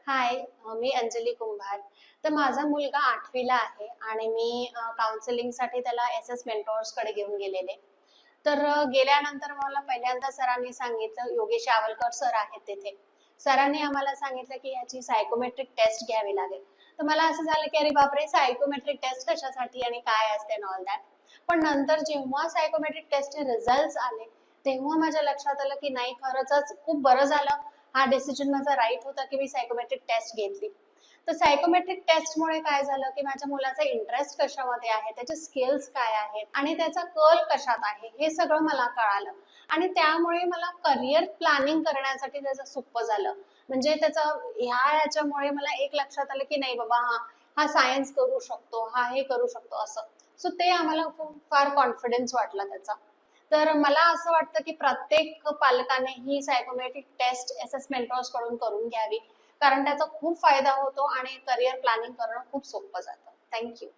हाय, मी अंजली कुंभार. तर माझा मुलगा 8वीला आहे आणि मी काउन्सिलिंगसाठी त्याला एस-एस मेंटॉर्सकडे घेऊन गेलेले. तर गेल्यानंतर मला पहिल्यांदा सरांनी सांगितलं, योगेश यावलकर सर आहेत तिथे. सरांनी आम्हाला सांगितलं, की याची सायकोमेट्रिक टेस्ट घ्यावी लागेल. तर मला असं झालं, की अरे बापरे! सायकोमेट्रिक टेस्ट कशासाठी आणि काय असते अँड ऑल दॅट. पण नंतर जेव्हा सायकोमेट्रिक टेस्टचे रिझल्ट्स आले, तेव्हा माझ्या लक्षात आलं, की नाही खरंच खूप बरं झालं. हा डिसिजन माझा राईट होता, की मी सायकोमेट्रिक टेस्ट घेतली. तर सायकोमेट्रिक टेस्टमुळे काय झालं, की माझ्या मुलाचा इंटरेस्ट कशामध्ये आहे, त्याचे स्किल्स काय आहेत आणि त्याचा कल कशात आहे, हे सगळं मला कळालं. आणि त्यामुळे मला करिअर प्लॅनिंग करण्यासाठी त्याचं सोपं झालं. म्हणजे ह्याच्यामुळे मला एक लक्षात आलं, की नाही बाबा हा सायन्स करू शकतो, हा हे करू शकतो असं. सो ते आम्हाला खूप फार कॉन्फिडन्स वाटला त्याचा. तर मला असं वाटतं, की प्रत्येक पालकाने ही सायकोमेट्रिक टेस्ट एस-एस मेंटॉर्स कडून करून घ्यावी. कारण त्याचा खूप फायदा होतो आणि करिअर प्लॅनिंग करणं खूप सोपं जातं. Thank you.